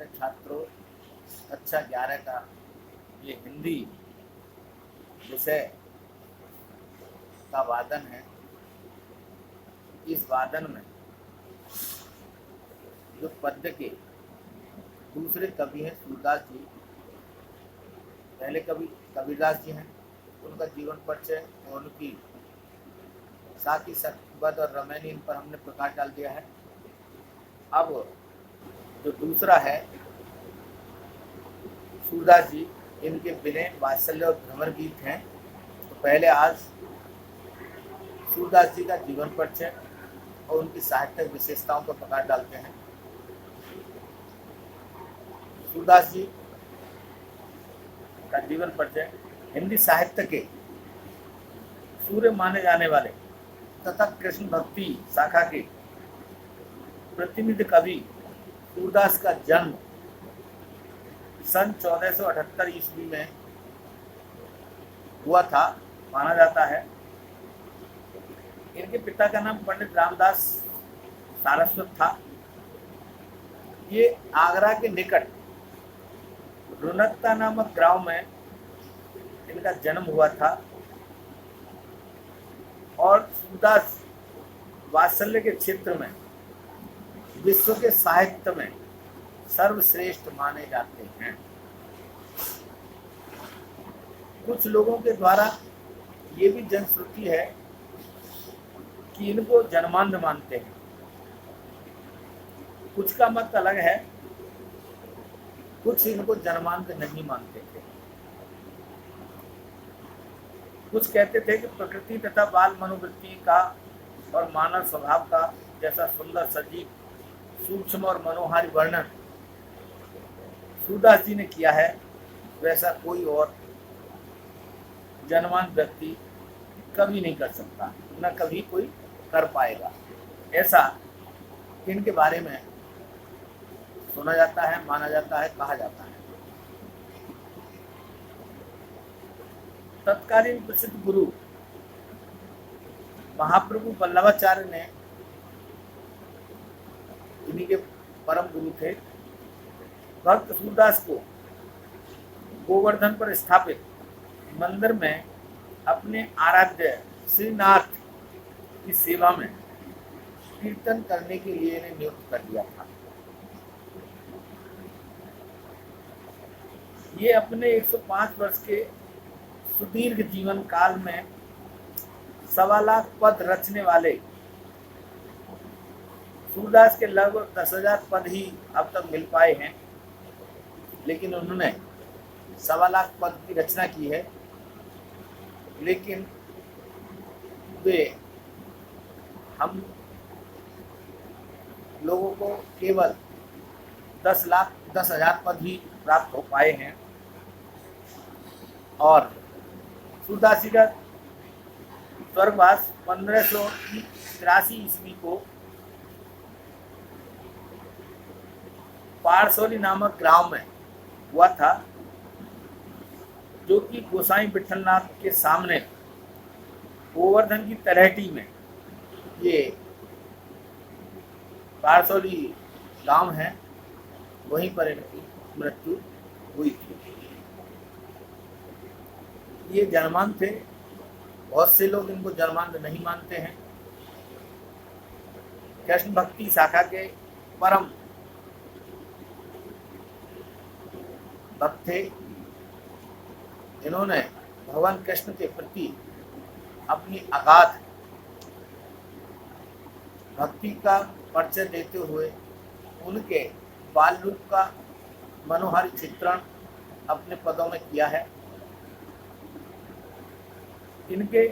प्यारे छात्रों, कक्षा 11 का ये हिंदी विषय का वादन है। इस वादन में जो पद्य के दूसरे कवि हैं सूरदास जी, पहले कवि कबीरदास जी हैं, उनका जीवन परिचय और उनकी साकी सतबद और रमैनी इन पर हमने प्रकाश डाल दिया है। अब जो दूसरा है सूरदास जी, इनके विनय, वात्सल्य और भ्रमर गीत हैं। तो पहले आज सूरदास जी का जीवन परिचय और उनकी साहित्यिक विशेषताओं पर प्रकाश डालते हैं। सूरदास जी का जीवन परिचय। हिंदी साहित्य के सूर्य माने जाने वाले तथा कृष्ण भक्ति शाखा के प्रतिनिधि कवि सूरदास का जन्म सन 1478 ईस्वी में हुआ था, माना जाता है। इनके पिता का नाम पंडित रामदास सारस्वत था। ये आगरा के निकट रुनकता नामक गांव में इनका जन्म हुआ था और सूरदास वात्सल्य के क्षेत्र में विश्व के साहित्य में सर्वश्रेष्ठ माने जाते हैं। कुछ लोगों के द्वारा ये भी जनश्रुति है कि इनको जन्मांध मानते हैं। कुछ का मत अलग है, कुछ इनको जन्मांध नहीं मानते थे। कुछ कहते थे कि प्रकृति तथा बाल मनोवृत्ति का और मानव स्वभाव का जैसा सुंदर, सजीव, सूक्ष्म और मनोहारी वर्णन सूरदास जी ने किया है, वैसा कोई और जन्मांध व्यक्ति कभी नहीं कर सकता, न कभी कोई कर पाएगा। ऐसा इनके बारे में सुना जाता है, माना जाता है, कहा जाता है। तत्कालीन प्रसिद्ध गुरु महाप्रभु वल्लभाचार्य ने, इन्हीं के परम गुरु थे, भक्त सूरदास को गोवर्धन पर स्थापित मंदिर में अपने आराध्य श्रीनाथ की सेवा में कीर्तन करने के लिए इन्हें नियुक्त कर दिया था। ये अपने 105 वर्ष के सुदीर्घ जीवन काल में 1.25 लाख पद रचने वाले सूरदास के लगभग 10,000 पद ही अब तक मिल पाए हैं, लेकिन उन्होंने 1.25 लाख पद की रचना की है। लेकिन वे हम लोगों को केवल 10,000 पद ही प्राप्त हो पाए हैं। और सूरदास जी का स्वर्गवास 1583 ईस्वी को पारसौली नामक ग्राम में हुआ था, जो कि गोसाई विठलनाथ के सामने गोवर्धन की तलहटी में ये पारसौली गांव है, वहीं पर इनकी मृत्यु हुई थी। ये जन्मांध थे। बहुत से लोग इनको जन्मांध नहीं मानते हैं। कृष्ण भक्ति शाखा के परम भक्त थे। इन्होंने भगवान कृष्ण के प्रति अपनी अगाध भक्ति का परिचय देते हुए उनके बाल रूप का मनोहारी चित्रण अपने पदों में किया है। इनके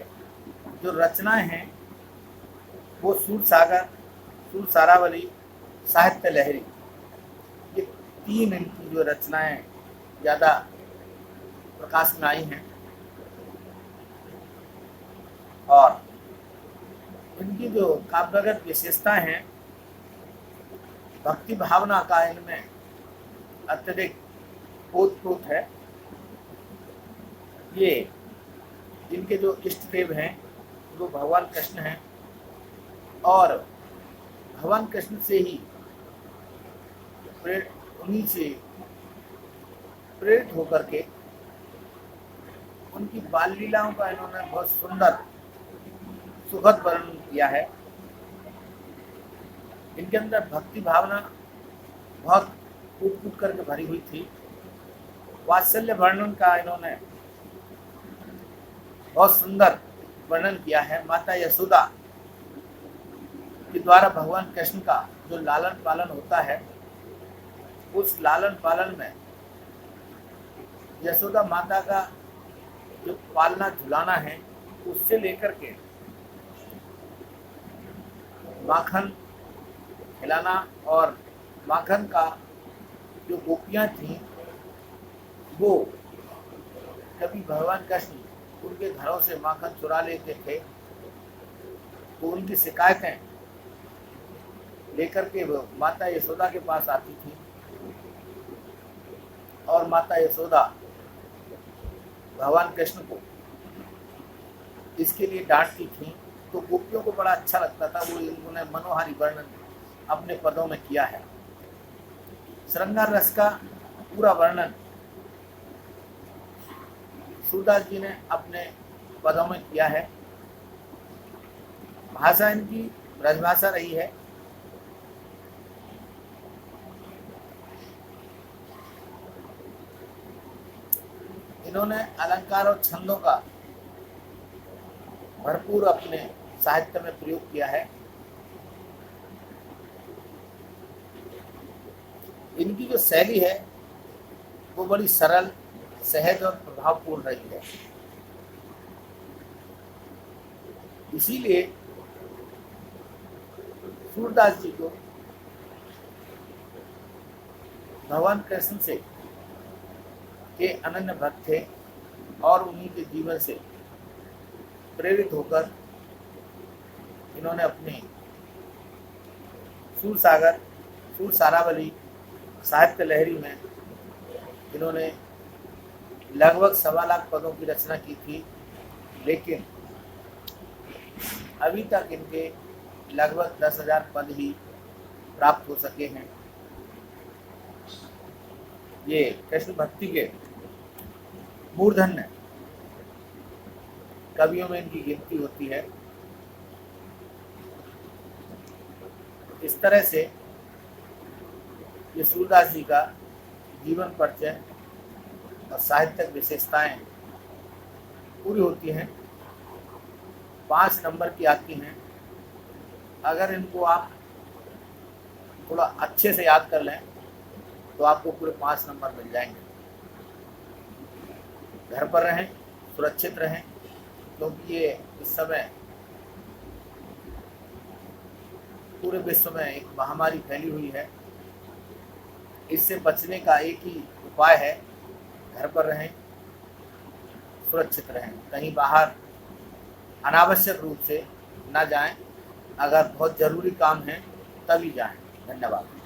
जो रचनाएं हैं वो सूरसागर, सूरसारावली, साहित्य लहरी, ये 3 इनकी जो रचनाएं ज़्यादा प्रकाश में आई हैं। और इनकी जो काव्यगत विशेषताएं हैं, भक्ति भावना का इनमें अत्यधिक ओतप्रोत है। ये इनके जो इष्ट देव हैं वो भगवान कृष्ण हैं और भगवान कृष्ण से ही उन्हीं से प्रेरित होकर के उनकी बाल लीलाओं का इन्होंने बहुत सुंदर सुखद वर्णन किया है। इनके अंदर भक्ति भावना बहुत कूट कूट करके भरी हुई थी। वात्सल्य वर्णन का इन्होंने बहुत सुंदर वर्णन किया है। माता यशोदा के द्वारा भगवान कृष्ण का जो लालन पालन होता है, उस लालन पालन में यशोदा माता का जो पालना झुलाना है, उससे लेकर के माखन खिलाना और माखन का जो गोपियां थीं वो कभी भगवान कृष्ण उनके घरों से माखन चुरा लेते थे तो उनकी शिकायतें लेकर के वो माता यशोदा के पास आती थी और माता यशोदा भगवान कृष्ण को इसके लिए डांटती थी। तो गोपियों को बड़ा अच्छा लगता था। वो उन्होंने मनोहारी वर्णन अपने पदों में किया है। श्रृंगार रस का पूरा वर्णन सूरदास जी ने अपने पदों में किया है। भाषा इनकी ब्रजभाषा रही है। इन्होंने अलंकार और छंदों का भरपूर अपने साहित्य में प्रयोग किया है। इनकी जो शैली है वो बड़ी सरल, सहज और प्रभावपूर्ण रही है। इसीलिए सूरदास जी को भगवान कृष्ण से के अनन्य भक्त थे और उन्हीं के जीवन से प्रेरित होकर इन्होंने अपने सूरसागर, सूरसारावली साहित्य लहरी में इन्होंने लगभग 1.25 लाख पदों की रचना की थी, लेकिन अभी तक इनके लगभग 10,000 पद ही प्राप्त हो सके हैं। ये कृष्ण भक्ति के मूर्धन्य कवियों में इनकी गिनती होती है। इस तरह से ये सूरदास जी का जीवन परिचय और साहित्यिक विशेषताएं पूरी होती हैं। 5 नंबर की आती हैं। अगर इनको आप थोड़ा अच्छे से याद कर लें तो आपको पूरे 5 नंबर मिल जाएंगे। घर पर रहें, सुरक्षित रहें, क्योंकि ये इस समय पूरे विश्व में एक महामारी फैली हुई है। इससे बचने का एक ही उपाय है, घर पर रहें, सुरक्षित रहें, कहीं बाहर अनावश्यक रूप से ना जाएं। अगर बहुत ज़रूरी काम है तभी जाएं। धन्यवाद।